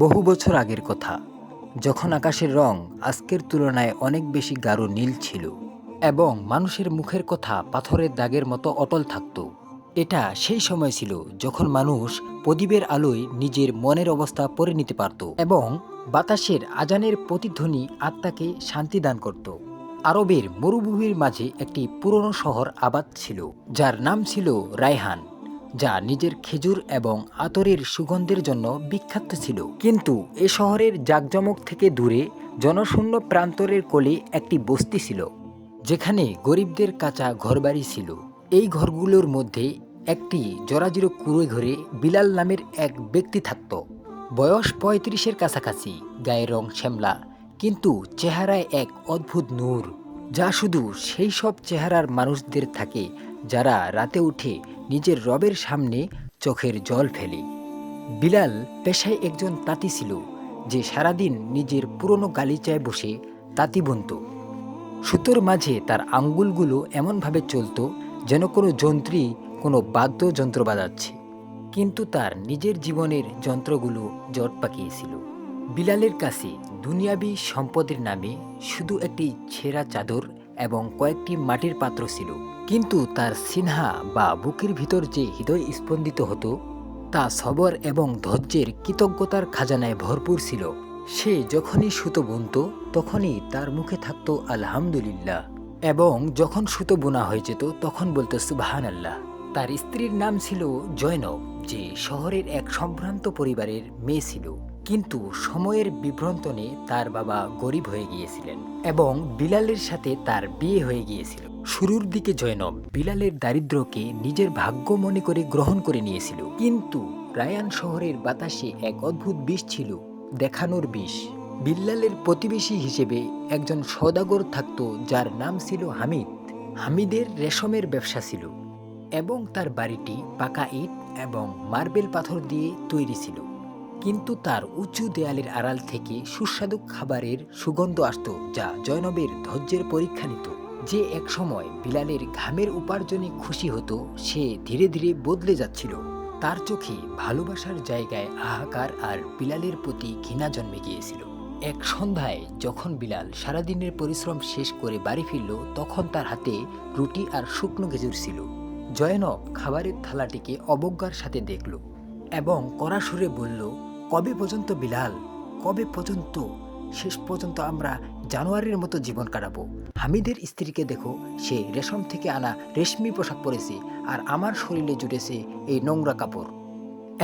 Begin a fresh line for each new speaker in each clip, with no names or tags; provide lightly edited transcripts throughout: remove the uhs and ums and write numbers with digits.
বহু বছর আগের কথা, যখন আকাশের রং আজকের তুলনায় অনেক বেশি গাঢ় নীল ছিল এবং মানুষের মুখের কথা পাথরের দাগের মতো অটল থাকত। এটা সেই সময় ছিল যখন মানুষ প্রদীপের আলোয় নিজের মনের অবস্থা পড়ে নিতে পারত এবং বাতাসের আজানের প্রতিধ্বনি আত্মাকে শান্তি দান করত। আরবের মরুভূমির মাঝে একটি পুরনো শহর আবাদ ছিল, যার নাম ছিল রায়হান, যা নিজের খেজুর এবং আতরের সুগন্ধের জন্য বিখ্যাত ছিল। কিন্তু এ শহরের জাঁকজমক থেকে দূরে জনশূন্য প্রান্তরের কোলে একটি বস্তি ছিল, যেখানে গরিবদের কাঁচা ঘরবাড়ি ছিল। এই ঘরগুলোর মধ্যে একটি জরাজীর্ণ কুঁড়ে ঘরে বিলাল নামের এক ব্যক্তি থাকত। বয়স ৩৫-এর কাছাকাছি, গায়ের রং শ্যামলা, কিন্তু চেহারায় এক অদ্ভুত নূর, যা শুধু সেই সব চেহারার মানুষদের থাকে যারা রাতে উঠে নিজের রবের সামনে চোখের জল ফেলে। বিলাল পেশায় একজন তাঁতি ছিল, যে সারাদিন নিজের পুরনো গালিচায় বসে তাঁতি বুনত। সুতোর মাঝে তার আঙ্গুলগুলো এমনভাবে চলত যেন কোনো যন্ত্রী কোনো বাদ্যযন্ত্র বাজাচ্ছে, কিন্তু তার নিজের জীবনের যন্ত্রগুলো জট পাকিয়েছিল। বিলালের কাছে দুনিয়াবি সম্পদের নামে শুধু একটি ছেঁড়া চাদর এবং কয়েকটি মাটির পাত্র ছিল, কিন্তু তার সিনহা বা বুকের ভিতর যে হৃদয় স্পন্দিত হতো তা সবর এবং ধৈর্যের কৃতজ্ঞতার খাজানায় ভরপুর ছিল। সে যখনই সুতো বুনত তখনই তার মুখে থাকতো আলহামদুলিল্লাহ, এবং যখন সুতো বোনা হয়ে যেত তখন বলতো সুবহানাল্লাহ। তার স্ত্রীর নাম ছিল জয়নব, যে শহরের এক সম্ভ্রান্ত পরিবারের মেয়ে ছিল, কিন্তু সময়ের বিভ্রন্তনে তার বাবা গরিব হয়ে গিয়েছিলেন এবং বিলালের সাথে তার বিয়ে হয়ে গিয়েছিল। শুরুর দিকে জয়নব বিলালের দারিদ্র্যকে নিজের ভাগ্য মনে করে গ্রহণ করে নিয়েছিল, কিন্তু রায়ান শহরের বাতাসে এক অদ্ভুত বিষ ছিল, দেখানোর বিষ। বিল্লালের প্রতিবেশী হিসেবে একজন সওদাগর থাকত, যার নাম ছিল হামিদ। হামিদের রেশমের ব্যবসা ছিল এবং তার বাড়িটি পাকা ইট এবং মার্বেল পাথর দিয়ে তৈরি ছিল, কিন্তু তার উঁচু দেয়ালের আড়াল থেকে সুস্বাদু খাবারের সুগন্ধ আসত, যা জয়নবের ধৈর্যের পরীক্ষা নিত। যে এক সময় বিলালের ঘামের উপার্জনে খুশি হতো, সে ধীরে ধীরে বদলে যাচ্ছিল। তার চোখে ভালোবাসার জায়গায় হাহাকার আর বিলালের প্রতি ঘৃণা জন্মে গিয়েছিল। এক সন্ধ্যায় যখন বিলাল সারাদিনের পরিশ্রম শেষ করে বাড়ি ফিরল, তখন তার হাতে রুটি আর শুকনো খেজুর ছিল। জয়নব খাবারের থালাটিকে অবজ্ঞার সাথে দেখল এবং কড়া সুরে বলল, কবে পর্যন্ত বিলাল, কবে পর্যন্ত? শেষ পর্যন্ত আমরা জানোয়ারের মতো জীবন কাটাবো। হামিদের স্ত্রীকে দেখো, সে রেশম থেকে আনা রেশমি পোশাক পরেছে, আর আমার শরীরে জুটেছে এই নোংরা কাপড়,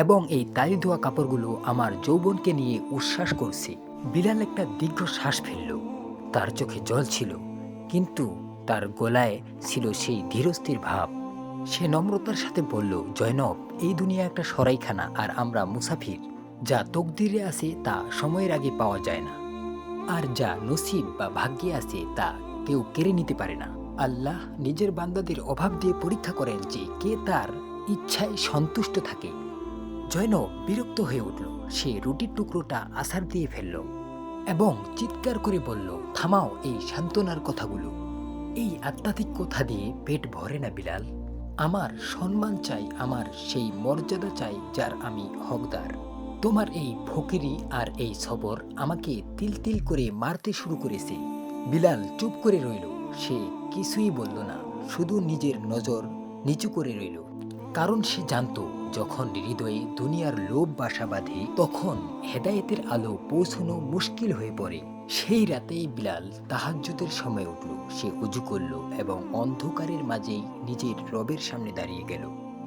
এবং এই তালি ধোয়া কাপড়গুলো আমার যৌবনকে নিয়ে উচ্ছ্বাস করছে। বিলাল একটা দীর্ঘ শ্বাস ফেলল। তার চোখে জল ছিল, কিন্তু তার গলায় ছিল সেই ধীরস্থির ভাব। সে নম্রতার সাথে বলল, জয়নব, এই দুনিয়া একটা সরাইখানা, আর আমরা মুসাফির। যা তকদিরে আছে তা সময়ের আগে পাওয়া যায় না, আর যা নসিব বা ভাগ্যে আছে তা কেউ কেড়ে নিতে পারে না। আল্লাহ নিজের বান্দাদের অভাব দিয়ে পরীক্ষা করেন যে কে তার ইচ্ছায় সন্তুষ্ট থাকে। জয়নব বিরক্ত হয়ে উঠল। সে রুটির টুকরোটা আছাড় দিয়ে ফেলল এবং চিৎকার করে বলল, থামাও এই সান্ত্বনার কথাগুলো। এই আধ্যাত্মিক কথা দিয়ে পেট ভরে না বিলাল। আমার সম্মান চাই, আমার সেই মর্যাদা চাই যার আমি হকদার। তোমার এই ফকিরি আর এই সবর আমাকে তিল তিল করে মারতে শুরু করেছে। বিলাল চুপ করে রইল। সে কিছুই বলল না, শুধু নিজের নজর নিচু করে রইল, কারণ সে জানত যখন হৃদয়ে দুনিয়ার লোভ বাসা বাঁধে তখন হেদায়েতের আলো পৌঁছানো মুশকিল হয়ে পড়ে। সেই রাতেই বিলাল তাহাজ্জুদের সময় উঠল। সে উজু করল এবং অন্ধকারের মাঝেই নিজের রবের সামনে দাঁড়িয়ে গেল।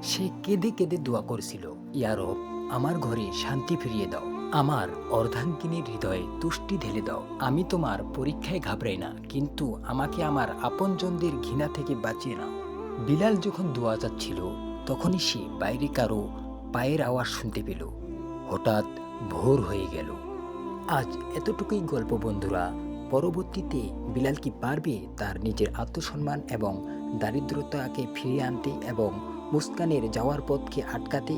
সে কেঁদে কেঁদে দোয়া করছিল, ইয়া রব, আমার ঘরে শান্তি ফিরিয়ে দাও, আমার অর্ধাঙ্গিনীর হৃদয়ে তুষ্টি ঢেলে দাও। আমি তোমার পরীক্ষায় ঘাবড়াই না, কিন্তু আমাকে আমার আপনজনদের ঘৃণা থেকে বাঁচিয়ে নাও। বিলাল যখন দোয়া যাচ্ছিল তখনই সে বাইরে কারো পায়ের আওয়াজ শুনতে পেল। হঠাৎ ভোর হয়ে গেল। আজ এতটুকুই গল্প বন্ধুরা। পরবর্তীতে বিলাল কি পারবে তার নিজের আত্মসম্মান এবং দারিদ্রতাকে ফিরিয়ে আনতে এবং মুস্কানের যাওয়ার পথকে আটকাতে?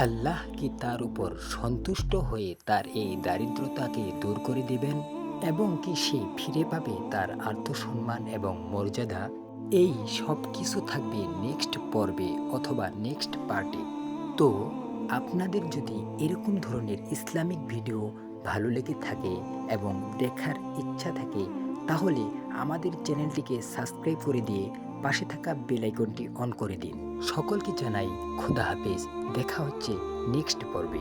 আল্লাহ কি তার উপর সন্তুষ্ট হয়ে তার এই দারিদ্রতাকে দূর করে দেবেন, এবং কি সে ফিরে পাবে তার আত্মসম্মান এবং মর্যাদা? এই সব কিছু থাকবে নেক্সট পর্বে অথবা নেক্সট পার্টে। তো আপনাদের যদি এরকম ধরনের ইসলামিক ভিডিও ভালো লেগে থাকে এবং দেখার ইচ্ছা থাকে, তাহলে আমাদের চ্যানেলটিকে সাবস্ক্রাইব করে দিয়ে পাশে থাকা বেল আইকনটি অন করে দিন। সকলকে জানাই খোদা হাফেজ। দেখা হচ্ছে নেক্সট পর্বে।